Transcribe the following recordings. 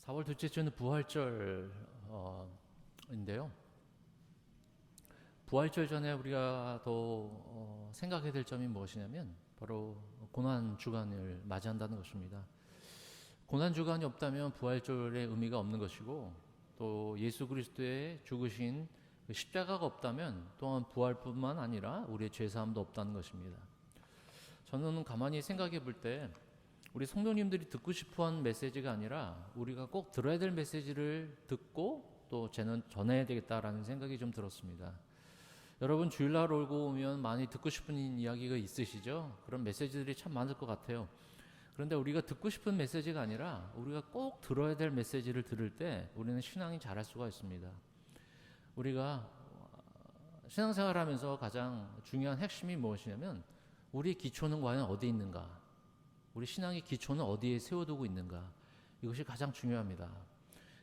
4월 둘째 주는 부활절인데요. 부활절 전에 우리가 더 생각해야 될 점이 무엇이냐면 바로 고난 주간을 맞이한다는 것입니다. 고난 주간이 없다면 부활절의 의미가 없는 것이고, 또 예수 그리스도의 죽으신 십자가가 없다면 또한 부활뿐만 아니라 우리의 죄사함도 없다는 것입니다. 저는 가만히 생각해 볼 때 우리 성도님들이 듣고 싶어하는 메시지가 아니라 우리가 꼭 들어야 될 메시지를 듣고 또 전해야 되겠다라는 생각이 좀 들었습니다. 여러분 주일날 오고 오면 많이 듣고 싶은 이야기가 있으시죠? 그런 메시지들이 참 많을 것 같아요. 그런데 우리가 듣고 싶은 메시지가 아니라 우리가 꼭 들어야 될 메시지를 들을 때 우리는 신앙이 자랄 수가 있습니다. 우리가 신앙생활하면서 가장 중요한 핵심이 무엇이냐면 우리의 기초는 과연 어디에 있는가? 우리 신앙의 기초는 어디에 세워두고 있는가? 이것이 가장 중요합니다.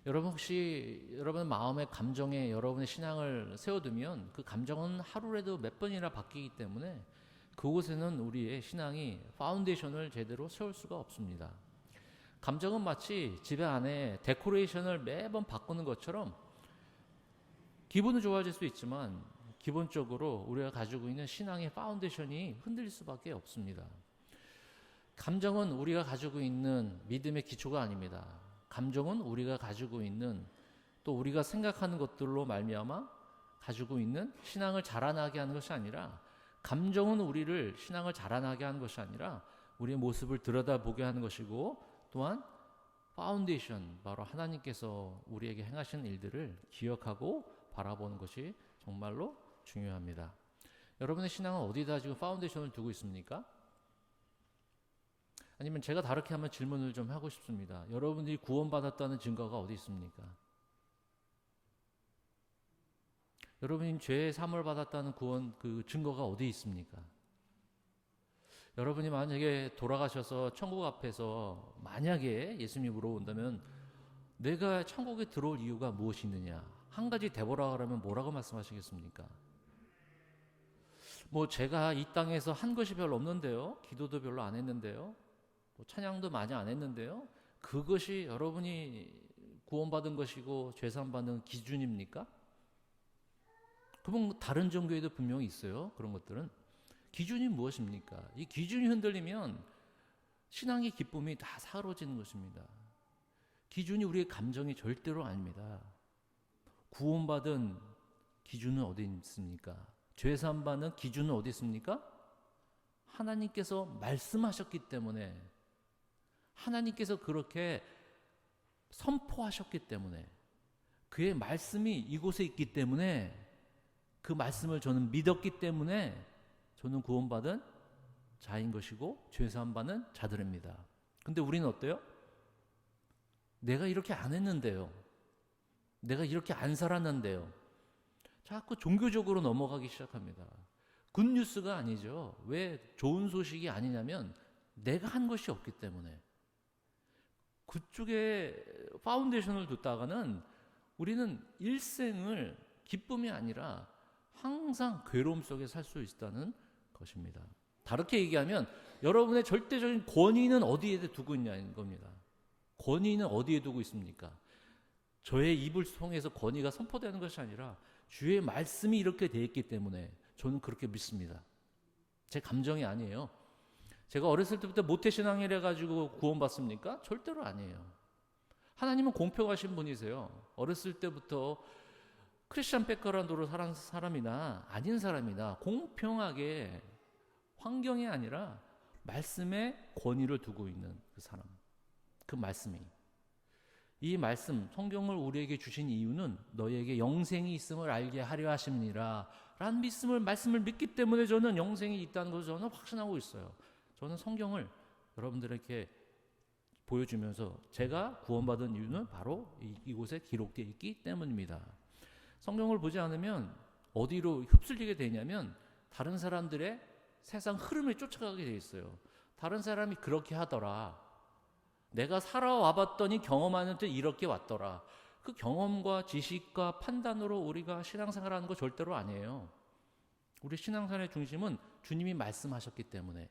여러분 혹시 여러분 마음의 감정에 여러분의 신앙을 세워두면 그 감정은 하루라도 몇 번이나 바뀌기 때문에 그곳에는 우리의 신앙이 파운데이션을 제대로 세울 수가 없습니다. 감정은 마치 집에 안에 데코레이션을 매번 바꾸는 것처럼 기분은 좋아질 수 있지만 기본적으로 우리가 가지고 있는 신앙의 파운데이션이 흔들릴 수밖에 없습니다. 감정은 우리가 가지고 있는 믿음의 기초가 아닙니다. 감정은 우리가 가지고 있는 또 우리가 생각하는 것들로 말미암아 가지고 있는 신앙을 자라나게 하는 것이 아니라, 감정은 우리를 신앙을 자라나게 하는 것이 아니라 우리의 모습을 들여다보게 하는 것이고, 또한 파운데이션, 바로 하나님께서 우리에게 행하신 일들을 기억하고 바라보는 것이 정말로 중요합니다. 여러분의 신앙은 어디다 지금 파운데이션을 두고 있습니까? 아니면 제가 다르게 한번 질문을 좀 하고 싶습니다. 여러분들이 구원받았다는 증거가 어디 있습니까? 여러분이 죄의 사함을 받았다는 그 증거가 어디 있습니까? 여러분이 만약에 돌아가셔서 천국 앞에서 만약에 예수님이 물어본다면 내가 천국에 들어올 이유가 무엇이 있느냐? 한 가지 대보라 그러면 뭐라고 말씀하시겠습니까? 제가 이 땅에서 한 것이 별로 없는데요. 기도도 별로 안 했는데요. 찬양도 많이 안 했는데요. 그것이 여러분이 구원받은 것이고 죄사함 받는 기준입니까? 그럼 다른 종교에도 분명히 있어요. 그런 것들은. 기준이 무엇입니까? 이 기준이 흔들리면 신앙의 기쁨이 다 사라지는 것입니다. 기준이 우리의 감정이 절대로 아닙니다. 구원받은 기준은 어디 있습니까? 죄사함 받는 기준은 어디 있습니까? 하나님께서 말씀하셨기 때문에, 하나님께서 그렇게 선포하셨기 때문에, 그의 말씀이 이곳에 있기 때문에, 그 말씀을 저는 믿었기 때문에 저는 구원받은 자인 것이고 죄사함 받는 자들입니다. 근데 우리는 어때요? 내가 이렇게 안 했는데요. 내가 이렇게 안 살았는데요. 자꾸 종교적으로 넘어가기 시작합니다. 굿뉴스가 아니죠. 왜 좋은 소식이 아니냐면 내가 한 것이 없기 때문에. 그쪽에 파운데이션을 뒀다가는 우리는 일생을 기쁨이 아니라 항상 괴로움 속에 살 수 있다는 것입니다. 다르게 얘기하면 여러분의 절대적인 권위는 어디에 두고 있냐는 겁니다. 권위는 어디에 두고 있습니까? 저의 입을 통해서 권위가 선포되는 것이 아니라 주의 말씀이 이렇게 되어 있기 때문에 저는 그렇게 믿습니다. 제 감정이 아니에요. 제가 어렸을 때부터 모태신앙이라 가지고 구원받습니까? 절대로 아니에요. 하나님은 공평하신 분이세요. 어렸을 때부터 크리스천 백그라운드로 살은 사람이나 아닌 사람이나 공평하게, 환경이 아니라 말씀에 권위를 두고 있는 그 사람, 그 말씀이, 이 말씀 성경을 우리에게 주신 이유는 너희에게 영생이 있음을 알게 하려 하심이니라 라는 말씀을 믿기 때문에 저는 영생이 있다는 것을 저는 확신하고 있어요. 저는 성경을 여러분들에게 보여주면서 제가 구원받은 이유는 바로 이곳에 기록되어 있기 때문입니다. 성경을 보지 않으면 어디로 휩쓸리게 되냐면 다른 사람들의 세상 흐름에 쫓아가게 돼 있어요. 다른 사람이 그렇게 하더라. 내가 살아와 봤더니 경험하는 때 이렇게 왔더라. 그 경험과 지식과 판단으로 우리가 신앙생활하는 거 절대로 아니에요. 우리 신앙생활의 중심은 주님이 말씀하셨기 때문에.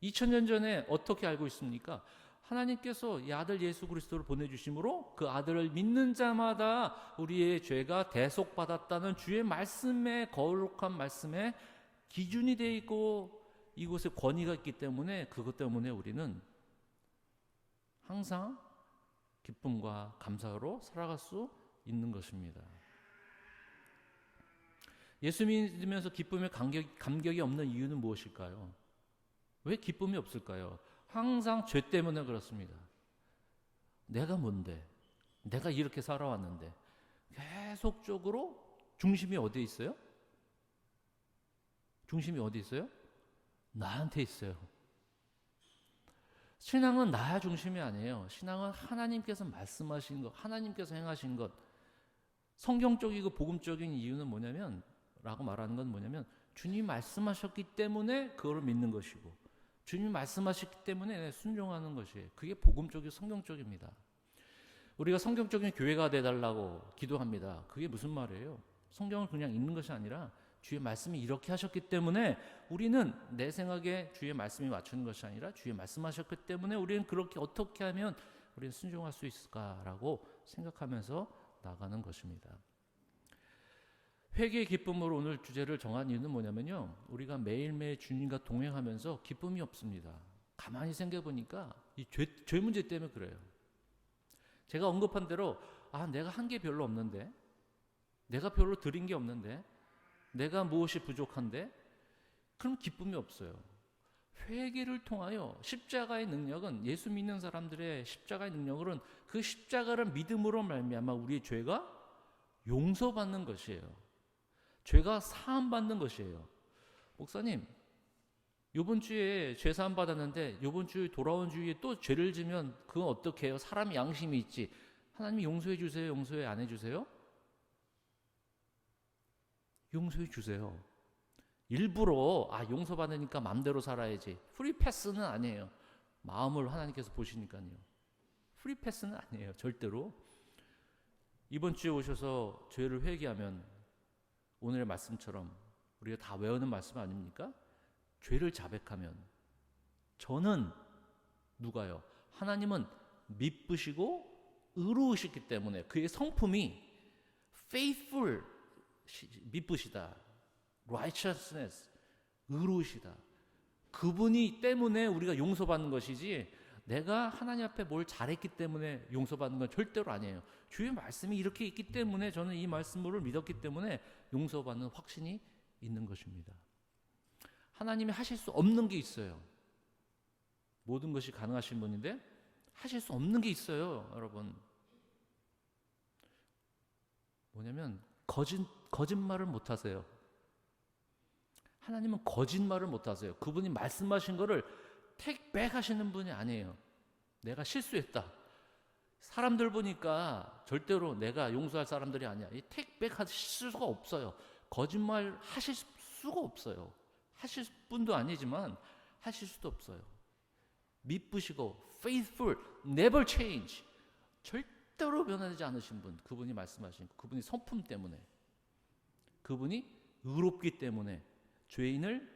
2000년 전에 어떻게 알고 있습니까? 하나님께서 이 아들 예수 그리스도를 보내주심으로 그 아들을 믿는 자마다 우리의 죄가 대속받았다는 주의 말씀에, 거룩한 말씀에 기준이 되어 있고 이곳에 권위가 있기 때문에 그것 때문에 우리는 항상 기쁨과 감사로 살아갈 수 있는 것입니다. 예수 믿으면서 기쁨에 감격이 없는 이유는 무엇일까요? 왜 기쁨이 없을까요? 항상 죄 때문에 그렇습니다. 내가 뭔데? 내가 이렇게 살아왔는데 계속적으로 중심이 어디에 있어요? 중심이 어디 있어요? 나한테 있어요. 신앙은 나 중심이 아니에요. 신앙은 하나님께서 말씀하신 것, 하나님께서 행하신 것. 성경적이고 복음적인 이유는 뭐냐면, 라고 말하는 건 뭐냐면, 주님이 말씀하셨기 때문에 그걸 믿는 것이고, 주님이 말씀하셨기 때문에 순종하는 것이에요. 그게 복음적이고 성경적입니다. 우리가 성경적인 교회가 되달라고 기도합니다. 그게 무슨 말이에요? 성경을 그냥 읽는 것이 아니라 주의 말씀이 이렇게 하셨기 때문에 우리는 내 생각에 주의 말씀이 맞추는 것이 아니라 주의 말씀하셨기 때문에 우리는 그렇게 어떻게 하면 우리는 순종할 수 있을까라고 생각하면서 나가는 것입니다. 회개의 기쁨으로 오늘 주제를 정한 이유는 뭐냐면요, 우리가 매일매일 주님과 동행하면서 기쁨이 없습니다. 가만히 생각해보니까 이 죄 문제 때문에 그래요. 제가 언급한 대로 내가 한 게 별로 없는데, 내가 별로 드린 게 없는데, 내가 무엇이 부족한데, 그럼 기쁨이 없어요. 회개를 통하여 십자가의 능력은, 예수 믿는 사람들의 십자가의 능력은 그 십자가를 믿음으로 말미암아 우리의 죄가 용서받는 것이에요. 죄가 사함받는 것이에요. 목사님, 이번 주에 죄 사함 받았는데 이번 주에 돌아온 주에 또 죄를 지면 그건 어떻게 해요? 사람이 양심이 있지. 하나님이 용서해 주세요? 용서해 안 해주세요? 용서해 주세요. 일부러 용서받으니까 마음대로 살아야지. 프리 패스는 아니에요. 마음을 하나님께서 보시니까요. 프리 패스는 아니에요. 절대로. 이번 주에 오셔서 죄를 회개하면 오늘의 말씀처럼 우리가 다 외우는 말씀 아닙니까? 죄를 자백하면 저는 누가요? 하나님은 미쁘시고 의로우시기 때문에 그의 성품이 faithful, 미쁘시다, righteousness, 의로우시다. 그분이 때문에 우리가 용서받는 것이지 내가 하나님 앞에 뭘 잘했기 때문에 용서받는 건 절대로 아니에요. 주의 말씀이 이렇게 있기 때문에 저는 이 말씀을 믿었기 때문에 용서받는 확신이 있는 것입니다. 하나님이 하실 수 없는 게 있어요. 모든 것이 가능하신 분인데 하실 수 없는 게 있어요, 여러분. 뭐냐면 거짓말을 못 하세요. 하나님은 거짓말을 못 하세요. 그분이 말씀하신 거를 택백 하시는 분이 아니에요. 내가 실수했다. 사람들 보니까 절대로 내가 용서할 사람들이 아니야. 이 택백 하실 수가 없어요. 거짓말 하실 수가 없어요. 하실 분도 아니지만 하실 수도 없어요. 미쁘시고 faithful, never change. 절대로 변하지 않으신 분, 그분이 말씀하신 그분이 성품 때문에, 그분이 의롭기 때문에 죄인을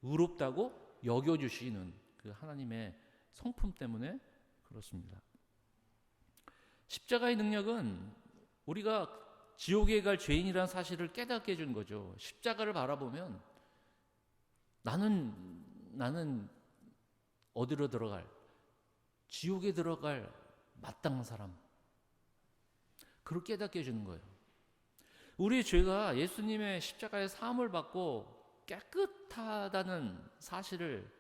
의롭다고 여겨주시는 그 하나님의 성품 때문에 그렇습니다. 십자가의 능력은 우리가 지옥에 갈 죄인이라는 사실을 깨닫게 해준 거죠. 십자가를 바라보면 나는 어디로 들어갈, 지옥에 들어갈 마땅한 사람, 그걸 깨닫게 해주는 거예요. 우리의 죄가 예수님의 십자가의 사함을 받고 깨끗하다는 사실을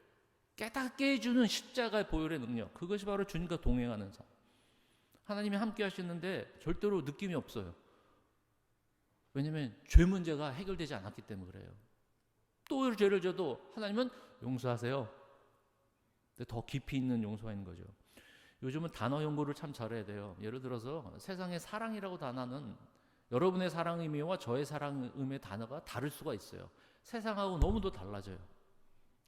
깨닫게 해주는 십자가의 보혈의 능력, 그것이 바로 주님과 동행하는 삶. 하나님이 함께 하시는데 절대로 느낌이 없어요. 왜냐하면 죄 문제가 해결되지 않았기 때문에 그래요. 또 죄를 져도 하나님은 용서하세요. 근데 더 깊이 있는 용서가 있는 거죠. 요즘은 단어 연구를 참 잘해야 돼요. 예를 들어서 세상의 사랑이라고 단어는 여러분의 사랑 의미와 저의 사랑 의미의 단어가 다를 수가 있어요. 세상하고 너무도 달라져요.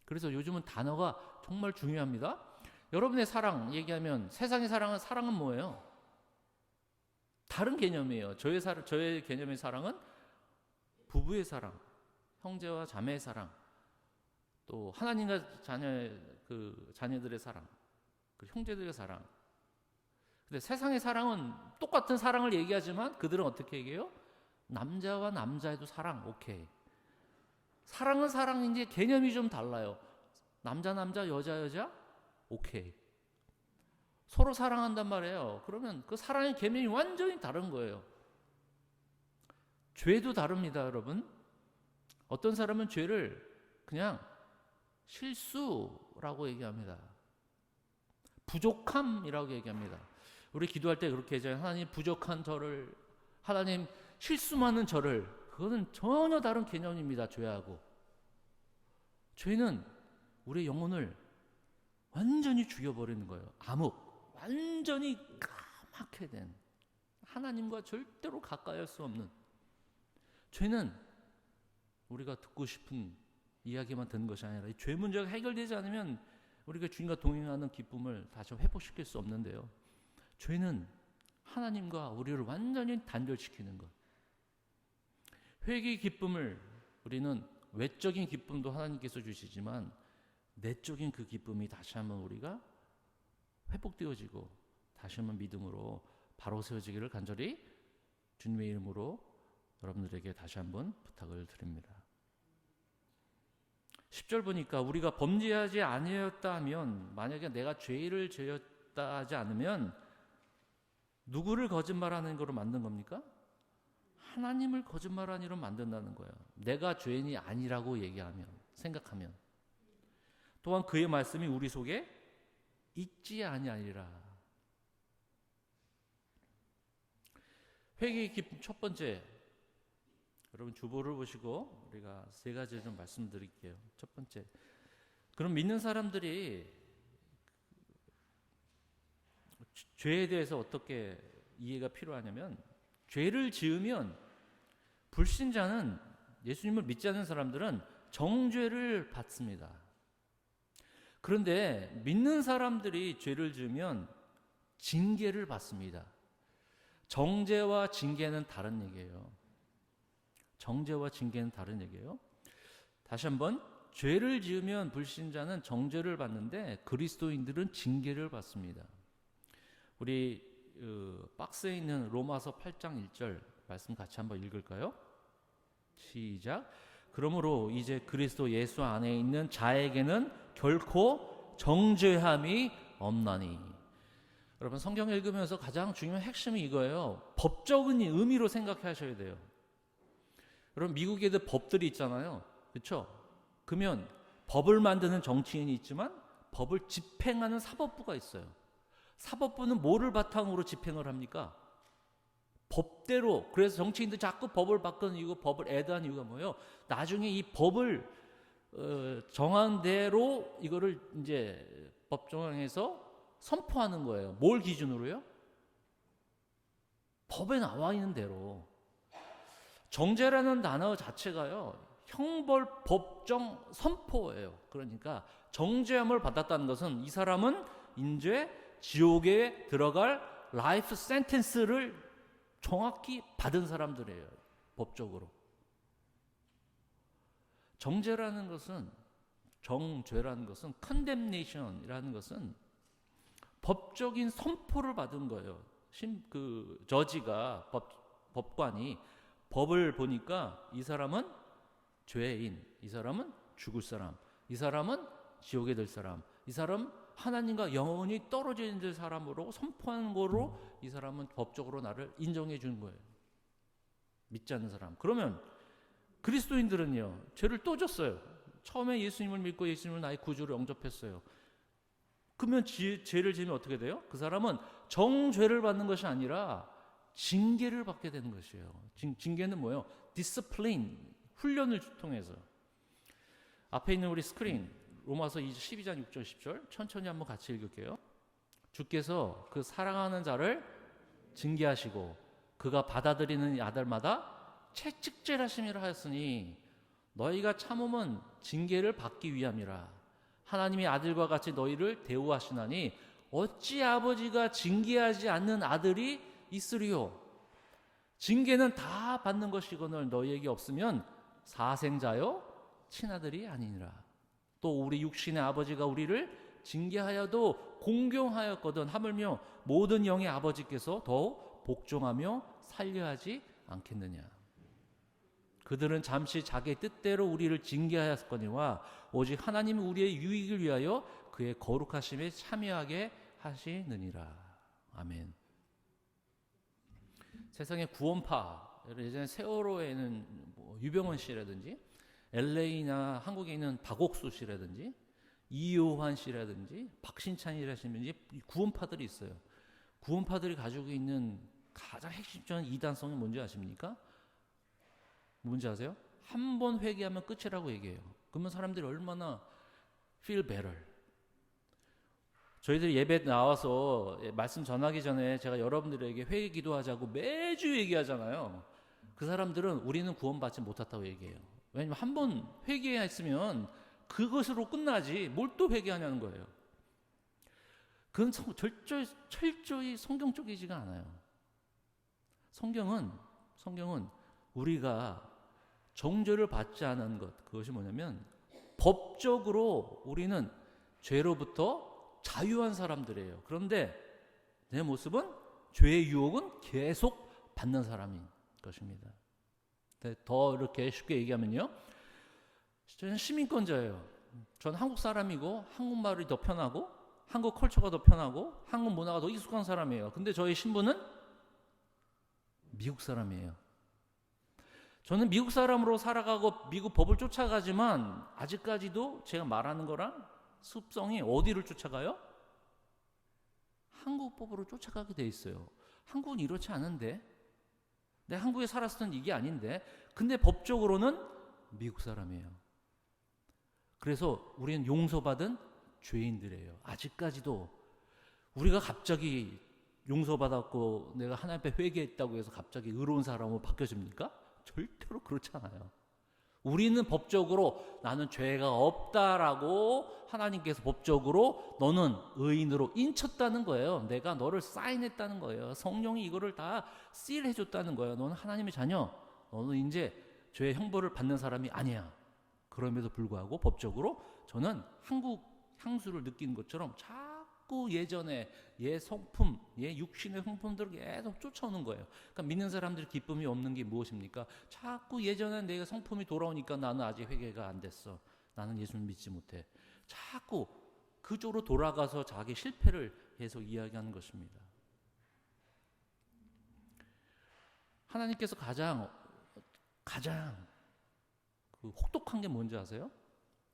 그래서 요즘은 단어가 정말 중요합니다. 여러분의 사랑 얘기하면 세상의 사랑은 뭐예요? 다른 개념이에요. 저의 개념의 사랑은 부부의 사랑, 형제와 자매의 사랑, 또 하나님과 자녀들의 사랑, 그 형제들의 사랑. 근데 세상의 사랑은 똑같은 사랑을 얘기하지만 그들은 어떻게 얘기해요? 남자와 남자애도 사랑, 오케이. 사랑은 사랑인데 개념이 좀 달라요. 남자, 여자, 오케이. 서로 사랑한단 말이에요. 그러면 그 사랑의 개념이 완전히 다른 거예요. 죄도 다릅니다, 여러분. 어떤 사람은 죄를 그냥 실수라고 얘기합니다. 부족함이라고 얘기합니다. 우리 기도할 때 그렇게 하잖아요. 하나님 부족한 저를, 하나님 실수 많은 저를. 그거는 전혀 다른 개념입니다. 죄하고. 죄는 우리의 영혼을 완전히 죽여버리는 거예요. 암흑, 완전히 까맣게 된, 하나님과 절대로 가까이 할 수 없는. 죄는 우리가 듣고 싶은 이야기만 듣는 것이 아니라 이 죄 문제가 해결되지 않으면 우리가 주님과 동행하는 기쁨을 다시 회복시킬 수 없는데요. 죄는 하나님과 우리를 완전히 단절시키는 것. 회개의 기쁨을 우리는 외적인 기쁨도 하나님께서 주시지만 내적인 그 기쁨이 다시 한번 우리가 회복되어지고 다시 한번 믿음으로 바로 세워지기를 간절히 주님의 이름으로 여러분들에게 다시 한번 부탁을 드립니다. 10절 보니까 우리가 범죄하지 아니하였다 하면, 만약에 내가 죄를 지었다 하지 않으면 누구를 거짓말하는 거로 만든 겁니까? 하나님을 거짓말하는 이로 만든다는 거예요. 내가 죄인이 아니라고 얘기하면, 생각하면. 또한 그의 말씀이 우리 속에 있지 아니하리라. 회개의 기쁨 첫 번째, 여러분 주보를 보시고 우리가 세 가지 좀 말씀드릴게요. 첫 번째, 그럼 믿는 사람들이 죄에 대해서 어떻게 이해가 필요하냐면, 죄를 지으면 불신자는, 예수님을 믿지 않는 사람들은 정죄를 받습니다. 그런데 믿는 사람들이 죄를 지으면 징계를 받습니다. 정죄와 징계는 다른 얘기예요. 정죄와 징계는 다른 얘기예요. 다시 한번, 죄를 지으면 불신자는 정죄를 받는데 그리스도인들은 징계를 받습니다. 우리 박스에 있는 로마서 8장 1절 말씀 같이 한번 읽을까요? 시작. 그러므로 이제 그리스도 예수 안에 있는 자에게는 결코 정죄함이 없나니. 여러분 성경 읽으면서 가장 중요한 핵심이 이거예요. 법적인 의미로 생각하셔야 돼요. 여러분 미국에도 법들이 있잖아요. 그렇죠? 그러면 법을 만드는 정치인이 있지만 법을 집행하는 사법부가 있어요. 사법부는 뭐를 바탕으로 집행을 합니까? 법대로. 그래서 정치인들 자꾸 법을 바꾸는 이유가, 법을 애도하는 이유가 뭐예요? 나중에 이 법을 정한 대로 이거를 이제 법정에서 선포하는 거예요. 뭘 기준으로요? 법에 나와 있는 대로. 정죄라는 단어 자체가요, 형벌 법정 선포예요. 그러니까 정죄함을 받았다는 것은 이 사람은 이제 지옥에 들어갈 라이프 센텐스를 정확히 받은 사람들이에요. 법적으로. 정죄라는 것은, 정죄라는 것은, condemnation이라는 것은 법적인 선포를 받은 거예요. 그 저지가, 법관이 법을 보니까 이 사람은 죄인, 이 사람은 죽을 사람, 이 사람은 지옥에 들 사람, 이 사람 하나님과 영원히 떨어져 있는 사람으로 선포하는 거로 이 사람은 법적으로 나를 인정해 주는 거예요. 믿지 않는 사람. 그러면 그리스도인들은요, 죄를 또 졌어요. 처음에 예수님을 믿고 예수님을 나의 구주로 영접했어요. 그러면 죄를 지으면 어떻게 돼요? 그 사람은 정죄를 받는 것이 아니라 징계를 받게 되는 것이에요. 징계는 뭐예요? 디스플레인, 훈련을 통해서. 앞에 있는 우리 스크린, 로마서 12장 6절 10절 천천히 한번 같이 읽을게요. 주께서 그 사랑하는 자를 징계하시고 그가 받아들이는 아들마다 채찍질하심이라 하였으니 너희가 참음은 징계를 받기 위함이라. 하나님이 아들과 같이 너희를 대우하시나니 어찌 아버지가 징계하지 않는 아들이 있으리요. 징계는 다 받는 것이거늘 너희에게 없으면 사생자요 친아들이 아니니라. 또 우리 육신의 아버지가 우리를 징계하여도 더욱 공경하였거든 하물며 모든 영의 아버지께서 더욱 복종하며 살려 하지 않겠느냐. 그들은 잠시 자기의 뜻대로 우리를 징계하였거니와 오직 하나님은 우리의 유익을 위하여 그의 거룩하심에 참여하게 하시느니라. 아멘. 세상의 구원파, 예전에 세월호에는 뭐 유병원 씨라든지 LA나 한국에 있는 박옥수 씨라든지 이효환 씨라든지 박신찬이라든지 구원파들이 있어요. 구원파들이 가지고 있는 가장 핵심적인 이단성이 뭔지 아십니까? 뭔지 아세요? 한 번 회개하면 끝이라고 얘기해요. 그러면 사람들이 얼마나 feel better. 저희들이 예배 나와서 말씀 전하기 전에 제가 여러분들에게 회개 기도하자고 매주 얘기하잖아요. 그 사람들은 우리는 구원받지 못했다고 얘기해요. 왜냐면 한 번 회개했으면 그것으로 끝나지 뭘 또 회개하냐는 거예요. 그건 철저히 성경적이지가 않아요. 성경은 우리가 정죄를 받지 않은 것, 그것이 뭐냐면 법적으로 우리는 죄로부터 자유한 사람들이에요. 그런데 내 모습은 죄의 유혹은 계속 받는 사람인 것입니다. 더 이렇게 쉽게 얘기하면요, 저는 시민권자예요. 저는 한국 사람이고 한국말이 더 편하고 한국 컬처가 더 편하고 한국 문화가 더 익숙한 사람이에요. 근데 저의 신분은 미국 사람이에요. 저는 미국 사람으로 살아가고 미국 법을 쫓아가지만 아직까지도 제가 말하는 거랑 습성이 어디를 쫓아가요? 한국 법으로 쫓아가게 돼 있어요. 한국은 이렇지 않은데, 내가 한국에 살았을 땐 이게 아닌데, 근데 법적으로는 미국 사람이에요. 그래서 우리는 용서받은 죄인들이에요. 아직까지도 우리가 갑자기 용서받았고 내가 하나님 앞에 회개했다고 해서 갑자기 의로운 사람으로 바뀌어집니까? 절대로 그렇지 않아요. 우리는 법적으로 나는 죄가 없다라고 하나님께서 법적으로 너는 의인으로 인쳤다는 거예요. 내가 너를 사인했다는 거예요. 성령이 이거를 다 시일해줬다는 거예요. 너는 하나님의 자녀. 너는 이제 죄의 형벌을 받는 사람이 아니야. 그럼에도 불구하고 법적으로 저는 한국 향수를 느끼는 것처럼 자꾸 예전에 옛 성품, 옛 육신의 성품들을 계속 쫓아오는 거예요. 그러니까 믿는 사람들이 기쁨이 없는 게 무엇입니까? 자꾸 예전에 내가 성품이 돌아오니까 나는 아직 회개가 안 됐어. 나는 예수를 믿지 못해. 자꾸 그쪽으로 돌아가서 자기 실패를 계속 이야기하는 것입니다. 하나님께서 가장 그 혹독한 게 뭔지 아세요?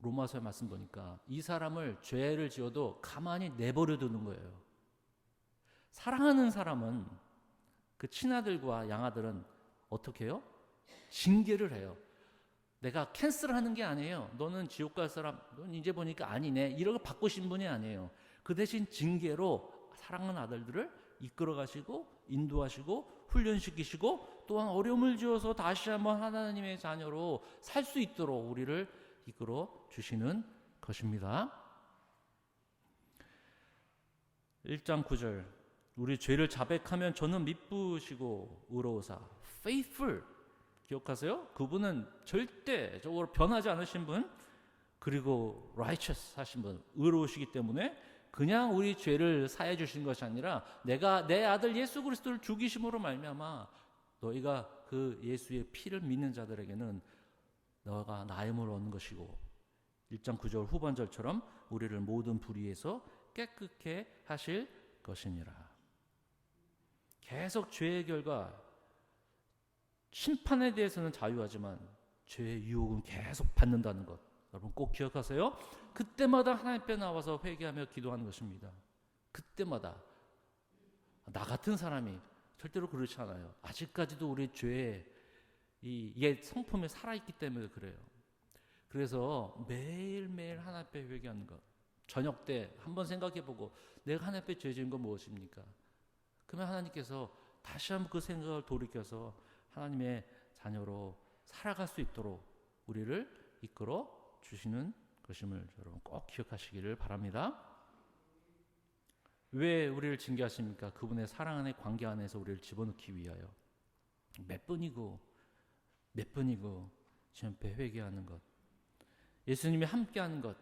로마서의 말씀 보니까 이 사람을 죄를 지어도 가만히 내버려 두는 거예요. 사랑하는 사람은 그 친아들과 양아들은 어떻게 해요? 징계를 해요. 내가 캔슬하는 게 아니에요. 너는 지옥 갈 사람, 넌 이제 보니까 아니네. 이러고 바꾸신 분이 아니에요. 그 대신 징계로 사랑하는 아들들을 이끌어 가시고 인도하시고 훈련시키시고 또한 어려움을 주어서 다시 한번 하나님의 자녀로 살 수 있도록 우리를 이끌어 주시는 것입니다. 1장 9절 우리 죄를 자백하면 저는 미쁘시고 의로우사 faithful 기억하세요? 그분은 절대적으로 변하지 않으신 분 그리고 righteous 하신 분 의로우시기 때문에 그냥 우리 죄를 사해 주신 것이 아니라 내가 내 아들 예수 그리스도를 죽이심으로 말미암아 너희가 그 예수의 피를 믿는 자들에게는 너가 나음을 얻는 것이고 1장 9절 후반절처럼 우리를 모든 불의에서 깨끗게 하실 것이니라. 계속 죄의 결과 심판에 대해서는 자유하지만 죄의 유혹은 계속 받는다는 것 여러분 꼭 기억하세요. 그때마다 하나님 앞에 나와서 회개하며 기도하는 것입니다. 그때마다 나 같은 사람이 절대로 그렇지 않아요. 아직까지도 우리 죄의 이 옛 성품에 살아있기 때문에 그래요. 그래서 매일매일 하나님 앞에 회개하는 것 저녁 때 한번 생각해보고 내가 하나님 앞에 죄 지은 건 무엇입니까? 그러면 하나님께서 다시 한번 그 생각을 돌이켜서 하나님의 자녀로 살아갈 수 있도록 우리를 이끌어 주시는 것임을 여러분 꼭 기억하시기를 바랍니다. 왜 우리를 징계하십니까? 그분의 사랑 안의 관계 안에서 우리를 집어넣기 위하여 몇 번이고 주님 앞에 회개하는 것 예수님이 함께하는 것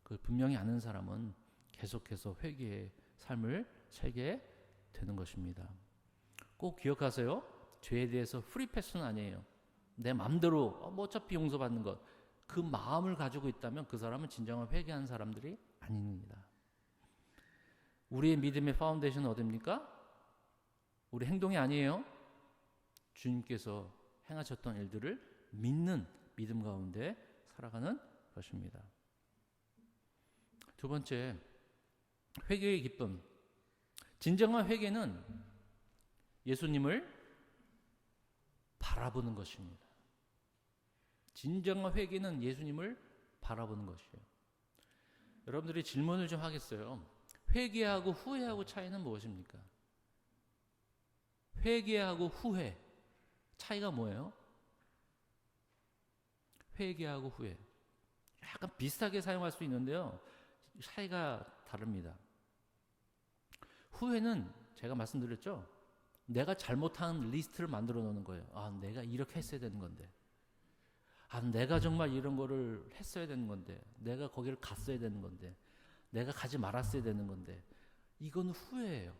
그걸 분명히 아는 사람은 계속해서 회개의 삶을 살게 되는 것입니다. 꼭 기억하세요. 죄에 대해서 프리패스는 아니에요. 내 마음대로 뭐 어차피 용서받는 것, 그 마음을 가지고 있다면 그 사람은 진정한 회개하는 사람들이 아닙니다. 우리의 믿음의 파운데이션은 어디입니까? 우리 행동이 아니에요. 주님께서 행하셨던 일들을 믿는 믿음 가운데 살아가는 것입니다. 두 번째, 회개의 기쁨. 진정한 회개는 예수님을 바라보는 것입니다. 진정한 회개는 예수님을 바라보는 것이에요. 여러분들이 질문을 좀 하겠어요. 회개하고 후회하고 차이는 무엇입니까? 회개하고 후회 차이가 뭐예요? 회개하고 후회 약간 비슷하게 사용할 수 있는데요, 차이가 다릅니다. 후회는 제가 말씀드렸죠, 내가 잘못한 리스트를 만들어 놓는 거예요. 내가 이렇게 했어야 되는 건데, 내가 정말 이런 거를 했어야 되는 건데, 내가 거기를 갔어야 되는 건데, 내가 가지 말았어야 되는 건데, 이건 후회예요.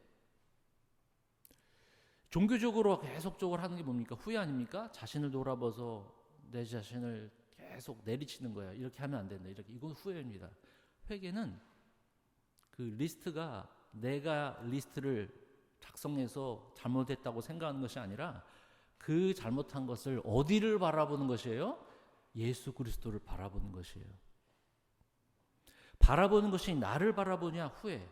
종교적으로 계속적으로 하는 게 뭡니까? 후회 아닙니까? 자신을 돌아봐서 내 자신을 계속 내리치는 거야. 이렇게 하면 안 된다. 이건 후회입니다. 회개는 그 리스트가 내가 리스트를 작성해서 잘못했다고 생각하는 것이 아니라 그 잘못한 것을 어디를 바라보는 것이에요? 예수 그리스도를 바라보는 것이에요. 바라보는 것이 나를 바라보냐, 후회.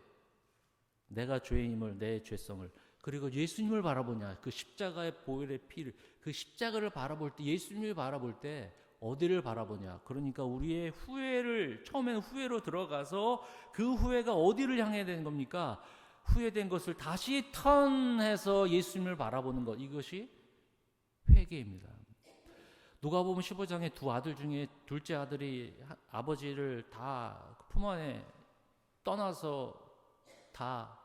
내가 죄인임을, 내 죄성을. 그리고 예수님을 바라보냐, 그 십자가의 보혈의 피를, 그 십자가를 바라볼 때, 예수님을 바라볼 때 어디를 바라보냐. 그러니까 우리의 후회를, 처음에는 후회로 들어가서 그 후회가 어디를 향해야 되는 겁니까? 후회된 것을 다시 턴해서 예수님을 바라보는 것, 이것이 회개입니다. 누가복음 15장에 두 아들 중에 둘째 아들이 아버지를 다 품 안에 떠나서 다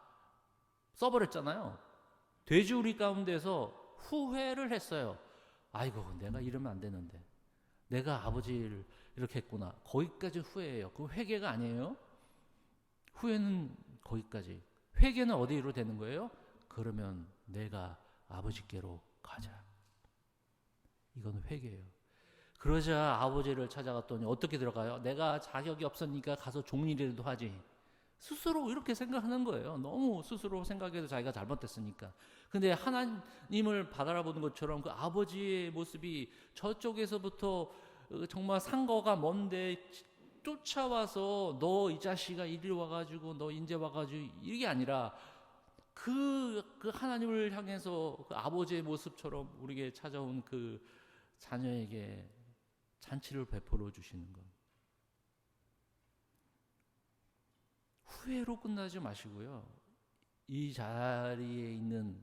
써버렸잖아요. 돼지우리 가운데서 후회를 했어요. 아이고, 내가 이러면 안 되는데, 내가 아버지를 이렇게 했구나. 거기까지 후회예요. 그 회개가 아니에요. 후회는 거기까지. 회개는 어디로 되는 거예요? 그러면 내가 아버지께로 가자. 이건 회개예요. 그러자 아버지를 찾아갔더니 어떻게 들어가요? 내가 자격이 없으니까 가서 종일이라도 하지. 스스로 이렇게 생각하는 거예요. 너무 스스로 생각해도 자기가 잘못됐으니까. 근데 하나님을 바라보는 것처럼 그 아버지의 모습이 저쪽에서부터 정말 상거가 먼데 쫓아와서 너 이 자식아 이리 와가지고 너 인제 와가지고 이게 아니라 그 하나님을 향해서 그 아버지의 모습처럼 우리에게 찾아온 그 자녀에게 잔치를 베풀어 주시는 것. 후회로 끝나지 마시고요, 이 자리에 있는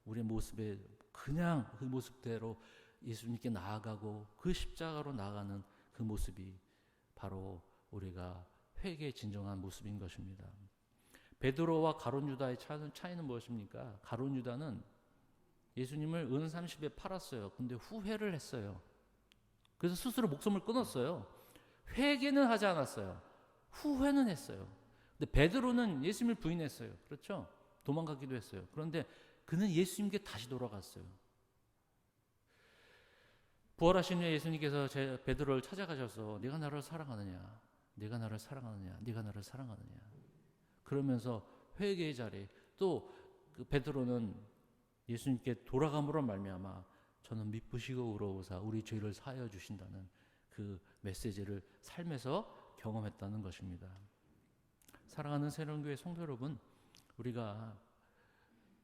우리의 모습에 그냥 그 모습대로 예수님께 나아가고 그 십자가로 나아가는 그 모습이 바로 우리가 회개의 진정한 모습인 것입니다. 베드로와 가룟 유다의 차이는 무엇입니까? 가룟 유다는 예수님을 은 30에 팔았어요. 근데 후회를 했어요. 그래서 스스로 목숨을 끊었어요. 회개는 하지 않았어요. 후회는 했어요. 근데 베드로는 예수님을 부인했어요. 그렇죠? 도망가기도 했어요. 그런데 그는 예수님께 다시 돌아갔어요. 부활하신 후에 예수님께서 베드로를 찾아가셔서 네가 나를 사랑하느냐, 네가 나를 사랑하느냐, 네가 나를 사랑하느냐, 그러면서 회개의 자리, 또 그 베드로는 예수님께 돌아감으로 말미암아 저는 미쁘시고 의로우사 우리 죄를 사하여 주신다는 그 메시지를 삶에서 경험했다는 것입니다. 사랑하는 새로운교회 성도 여러분, 우리가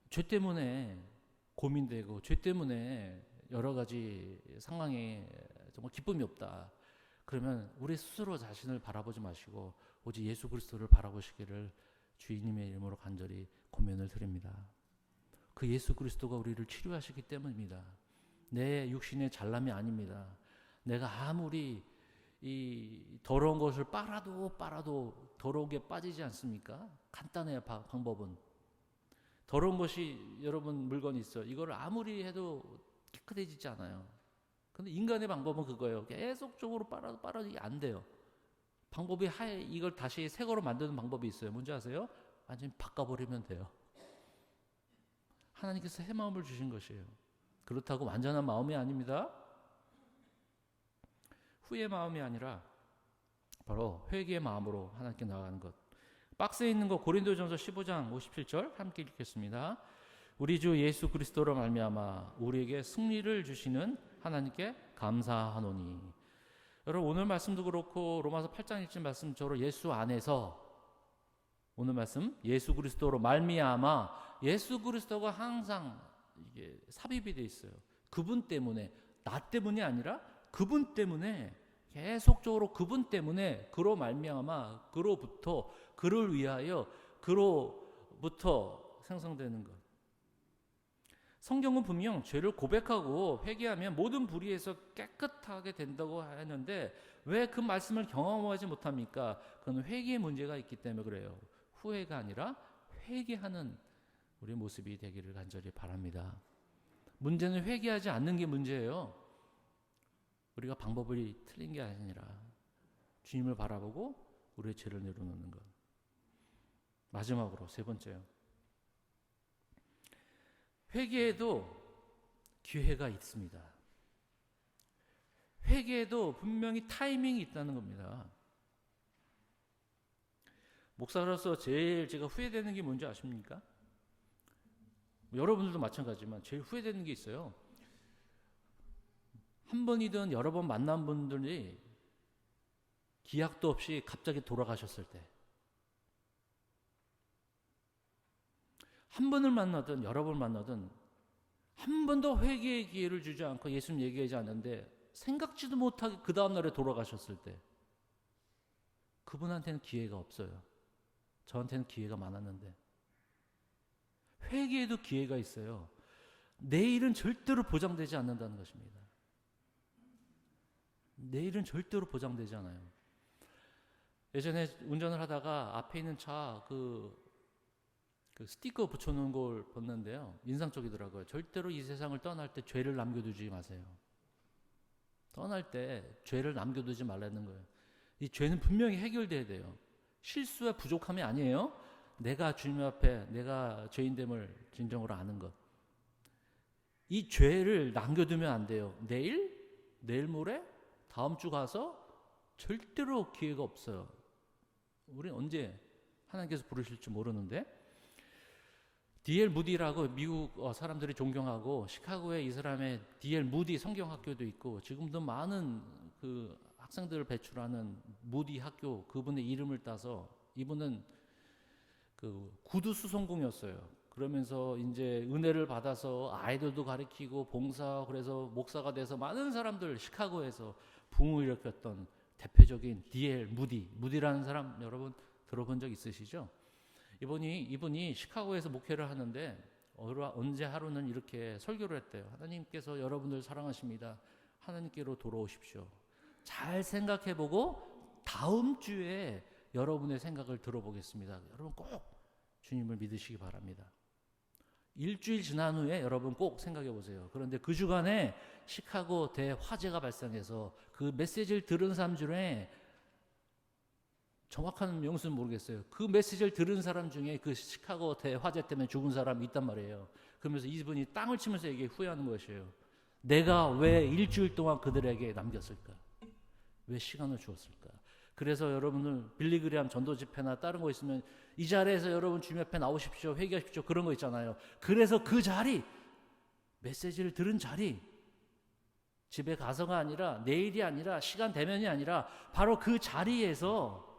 죄 때문에 고민되고 죄 때문에 여러 가지 상황에 정말 기쁨이 없다. 그러면 우리 스스로 자신을 바라보지 마시고 오직 예수 그리스도를 바라보시기를 주님의 이름으로 간절히 권면을 드립니다. 그 예수 그리스도가 우리를 치료하시기 때문입니다. 내 육신의 잘남이 아닙니다. 내가 아무리 이 더러운 것을 빨아도 더러우게 빠지지 않습니까? 간단해요, 방법은. 더러운 것이 여러분 물건이 있어요. 이걸 아무리 해도 깨끗해지지 않아요. 근데 인간의 방법은 그거예요. 계속적으로 빨아도 안 돼요. 방법이 이걸 다시 새 거로 만드는 방법이 있어요. 뭔지 아세요? 완전히 바꿔버리면 돼요. 하나님께서 새 마음을 주신 것이에요. 그렇다고 완전한 마음이 아닙니다. 후의 마음이 아니라 바로 회개의 마음으로 하나님께 나아가는 것. 박스에 있는 거 고린도전서 15장 57절 함께 읽겠습니다. 우리 주 예수 그리스도로 말미암아 우리에게 승리를 주시는 하나님께 감사하노니. 여러분 오늘 말씀도 그렇고 로마서 8장 1절 말씀처럼 예수 안에서 오늘 말씀 예수 그리스도로 말미암아 예수 그리스도가 항상 이게 삽입이 돼 있어요. 그분 때문에 나 때문이 아니라 그분 때문에 계속적으로 그분 때문에 그로 말미암아 그로부터 그를 위하여 그로부터 생성되는 것. 성경은 분명 죄를 고백하고 회개하면 모든 불의에서 깨끗하게 된다고 하는데 왜 그 말씀을 경험하지 못합니까? 그건 회개의 문제가 있기 때문에 그래요. 후회가 아니라 회개하는 우리 모습이 되기를 간절히 바랍니다. 문제는 회개하지 않는 게 문제예요. 우리가 방법이 틀린 게 아니라 주님을 바라보고 우리의 죄를 내려놓는 것. 마지막으로 세 번째요. 회개에도 기회가 있습니다. 회개에도 분명히 타이밍이 있다는 겁니다. 목사로서 제일 제가 후회되는 게 뭔지 아십니까? 여러분들도 마찬가지지만 제일 후회되는 게 있어요. 한 번이든 여러 번 만난 분들이 기약도 없이 갑자기 돌아가셨을 때, 한 번을 만나든 여러 번 만나든 한 번도 회개의 기회를 주지 않고 예수님 얘기하지 않는데 생각지도 못하게 그 다음 날에 돌아가셨을 때 그분한테는 기회가 없어요. 저한테는 기회가 많았는데 회개에도 기회가 있어요. 내일은 절대로 보장되지 않는다는 것입니다. 내일은 절대로 보장되지 않아요. 예전에 운전을 하다가 앞에 있는 차 그 스티커 붙여놓은 걸 봤는데요. 인상적이더라고요. 절대로 이 세상을 떠날 때 죄를 남겨두지 마세요. 떠날 때 죄를 남겨두지 말라는 거예요. 이 죄는 분명히 해결돼야 돼요. 실수와 부족함이 아니에요. 내가 주님 앞에 내가 죄인됨을 진정으로 아는 것. 이 죄를 남겨두면 안 돼요. 내일 모레, 다음 주 가서 절대로 기회가 없어요. 우리는 언제 하나님께서 부르실지 모르는데 D.L. 무디라고 미국 사람들이 존경하고 시카고에 이 사람의 D.L. 무디 성경학교도 있고 지금도 많은 그 학생들을 배출하는 무디 학교 그분의 이름을 따서 이분은 그 구두 수송공이었어요. 그러면서 이제 은혜를 받아서 아이들도 가르치고 봉사 그래서 목사가 돼서 많은 사람들 시카고에서 붕을 일으켰던 대표적인 D.L. 무디라는 사람 여러분 들어본 적 있으시죠? 이분이 시카고에서 목회를 하는데 언제 하루는 이렇게 설교를 했대요. 하나님께서 여러분들 사랑하십니다. 하나님께로 돌아오십시오. 잘 생각해보고 다음 주에 여러분의 생각을 들어보겠습니다. 여러분 꼭 주님을 믿으시기 바랍니다. 일주일 지난 후에 여러분 꼭 생각해 보세요. 그런데 그 주간에 시카고 대화재가 발생해서 그 메시지를 들은 사람 중에 정확한 명수는 모르겠어요. 그 메시지를 들은 사람 중에 그 시카고 대화재 때문에 죽은 사람이 있단 말이에요. 그러면서 이분이 땅을 치면서 이게 후회하는 것이에요. 내가 왜 일주일 동안 그들에게 남겼을까? 왜 시간을 주었을까? 그래서 여러분들 빌리그리암 전도 집회나 다른 거 있으면 이 자리에서 여러분 주님 앞에 나오십시오. 회개하십시오. 그런 거 있잖아요. 그래서 그 자리, 메시지를 들은 자리, 집에 가서가 아니라 내일이 아니라 시간 되면이 아니라 바로 그 자리에서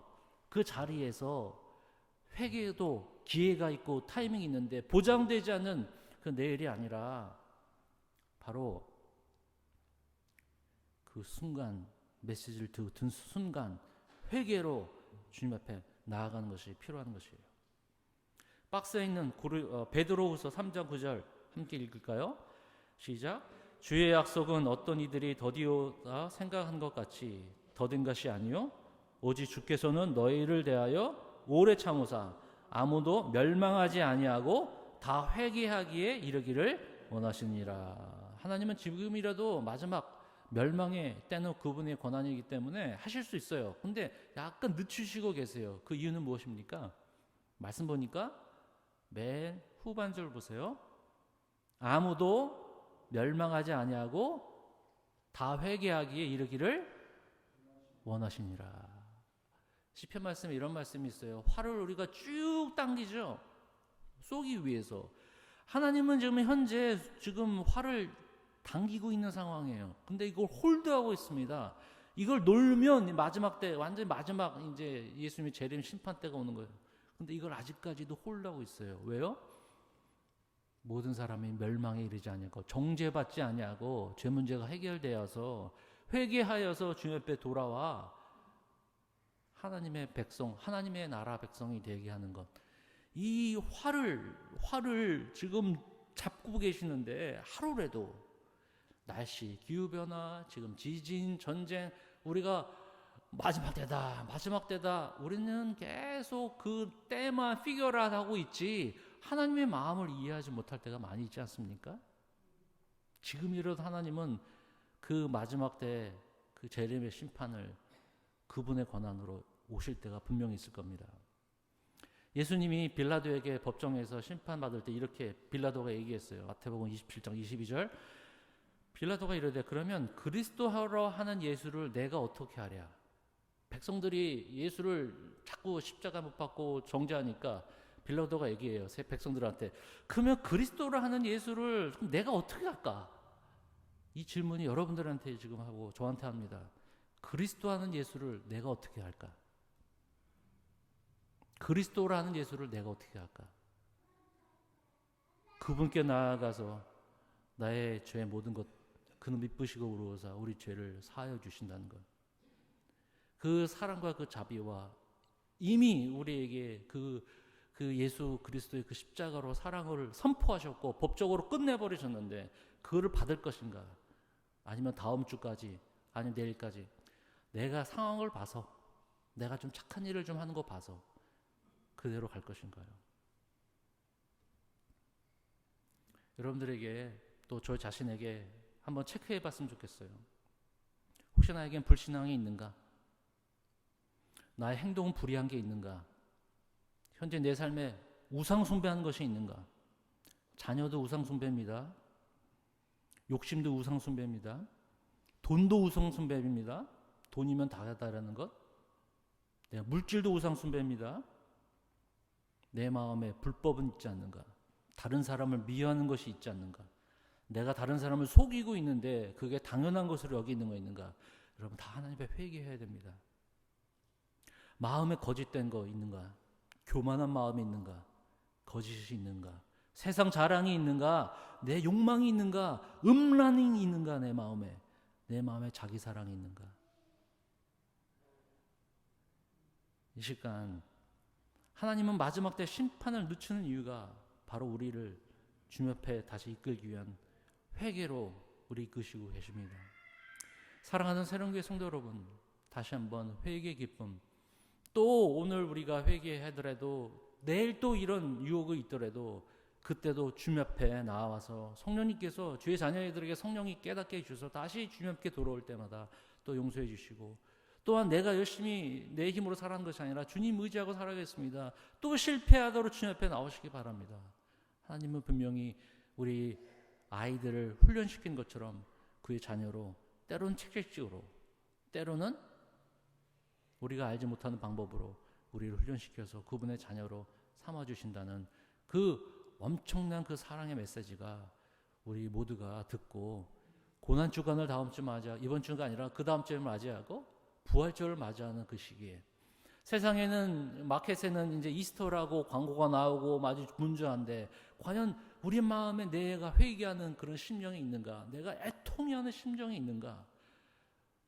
회개에도 기회가 있고 타이밍이 있는데 보장되지 않는 그 내일이 아니라 바로 그 순간 메시지를 듣는 순간 회개로 주님 앞에 나아가는 것이 필요한 것이에요. 박스에 있는 베드로후서 3장 9절 함께 읽을까요? 시작. 주의 약속은 어떤 이들이 더디오다 생각한 것 같이 더딘 것이 아니요 오직 주께서는 너희를 대하여 오래 참으사 아무도 멸망하지 아니하고 다 회개하기에 이르기를 원하시니라. 하나님은 지금이라도 멸망의 때는 그분의 권한이기 때문에 하실 수 있어요. 근데 약간 늦추시고 계세요. 그 이유는 무엇입니까? 말씀 보니까 맨 후반절 보세요. 아무도 멸망하지 아니하고 다 회개하기에 이르기를 원하시니라. 시편 말씀에 이런 말씀이 있어요. 활을 우리가 쭉 당기죠. 쏘기 위해서. 하나님은 현재 활을 당기고 있는 상황이에요. 근데 이걸 홀드하고 있습니다. 이걸 놓으면 마지막 때, 완전히 마지막 이제 예수님이 재림 심판 때가 오는 거예요. 근데 이걸 아직까지도 홀드하고 있어요. 왜요? 모든 사람이 멸망에 이르지 아니하고 정죄받지 아니하고 죄 문제가 해결되어서 회개하여서 주님 앞에 돌아와 하나님의 백성, 하나님의 나라 백성이 되게 하는 것. 이 활을 지금 잡고 계시는데 하루라도 날씨, 기후변화, 지금 지진, 전쟁, 우리가 마지막 때다. 우리는 계속 그 때만 피겨를 하고 있지 하나님의 마음을 이해하지 못할 때가 많이 있지 않습니까? 지금이라도 하나님은 그 마지막 때 그 재림의 심판을 그분의 권한으로 오실 때가 분명히 있을 겁니다. 예수님이 빌라도에게 법정에서 심판받을 때 이렇게 빌라도가 얘기했어요. 마태복음 27장 22절. 빌라도가 이르되 그러면 그리스도하러 하는 예수를 내가 어떻게 하랴? 백성들이 예수를 자꾸 십자가 못 박고 정죄하니까 빌라도가 얘기해요. 새 백성들한테. 그러면 그리스도를 하는 예수를 내가 어떻게 할까? 이 질문이 여러분들한테 지금 하고 저한테 합니다. 그리스도 하는 예수를 내가 어떻게 할까? 그리스도를 하는 예수를 내가 어떻게 할까? 그분께 나아가서 나의 죄의 모든 것 그는 미쁘시고 의로우사 우리 죄를 사하여 주신다는 것. 그 사랑과 그 자비와 이미 우리에게 그 예수 그리스도의 그 십자가로 사랑을 선포하셨고 법적으로 끝내버리셨는데 그거를 받을 것인가? 아니면 다음 주까지 아니면 내일까지 내가 상황을 봐서 내가 좀 착한 일을 좀 하는 거 봐서 그대로 갈 것인가요? 여러분들에게 또 저 자신에게 한번 체크해 봤으면 좋겠어요. 혹시 나에겐 불신앙이 있는가? 나의 행동은 불의한 게 있는가? 현재 내 삶에 우상 숭배하는 것이 있는가? 자녀도 우상 숭배입니다. 욕심도 우상 숭배입니다. 돈도 우상 숭배입니다. 돈이면 다르다라는 것. 내가 물질도 우상 숭배입니다. 내 마음에 불법은 있지 않는가? 다른 사람을 미워하는 것이 있지 않는가? 내가 다른 사람을 속이고 있는데 그게 당연한 것으로 여기는 거 있는가? 여러분 다 하나님 앞에 회개해야 됩니다. 마음에 거짓된 거 있는가? 교만한 마음이 있는가? 거짓이 있는가? 세상 자랑이 있는가? 내 욕망이 있는가? 음란이 있는가? 내 마음에 자기 사랑이 있는가? 이 시간 하나님은 마지막 때 심판을 늦추는 이유가 바로 우리를 주님 앞에 다시 이끌기 위한 회개로 우리 이끄시고 계십니다. 사랑하는 새롬교회 성도 여러분, 다시 한번 회개의 기쁨, 또 오늘 우리가 회개하더라도 내일 또 이런 유혹이 있더라도 그때도 주님 앞에 나와서 성령님께서 주의 자녀들에게 성령이 깨닫게 해주셔서 다시 주님 앞에 돌아올 때마다 또 용서해 주시고, 또한 내가 열심히 내 힘으로 살아가는 것이 아니라 주님 의지하고 살아가겠습니다. 또 실패하도록 주님 앞에 나오시기 바랍니다. 하나님은 분명히 우리 아이들을 훈련시킨 것처럼 그의 자녀로, 때로는 책책적으로, 때로는 우리가 알지 못하는 방법으로 우리를 훈련시켜서 그분의 자녀로 삼아주신다는 그 엄청난 그 사랑의 메시지가 우리 모두가 듣고 고난주간을 다음 주 맞아, 이번 주가 아니라 그 다음 주에 맞이하고 부활절을 맞이하는 그 시기에, 세상에는 마켓에는 이제 이스터라고 광고가 나오고 아주 분주한데 과연 우리 마음에 내가 회개하는 그런 심령이 있는가? 내가 애통해하는 심정이 있는가?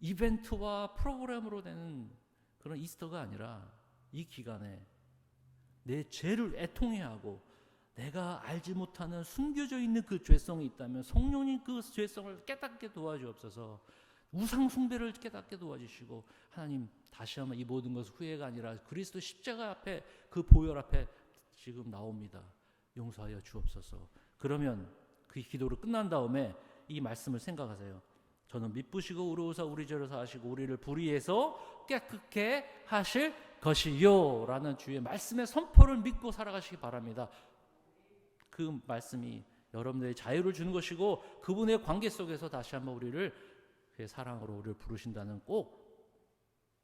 이벤트와 프로그램으로 되는 그런 이스터가 아니라 이 기간에 내 죄를 애통해하고 내가 알지 못하는 숨겨져 있는 그 죄성이 있다면 성령님 그 죄성을 깨닫게 도와주옵소서. 우상 숭배를 깨닫게 도와주시고, 하나님 다시 한번 이 모든 것은 후회가 아니라 그리스도 십자가 앞에 그 보혈 앞에 지금 나옵니다. 용서하여 주옵소서. 그러면 그 기도를 끝난 다음에 이 말씀을 생각하세요. 저는 미쁘시고 의로우사 우리 죄로서 하시고 우리를 불의해서 깨끗게 하실 것이요 라는 주의 말씀의 선포를 믿고 살아가시기 바랍니다. 그 말씀이 여러분들의 자유를 주는 것이고 그분의 관계 속에서 다시 한번 우리를 그의 사랑으로 우리를 부르신다는 꼭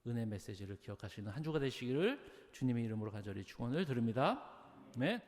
은혜 메시지를 기억하시는 한 주가 되시기를 주님의 이름으로 간절히 축원을 드립니다. 아멘.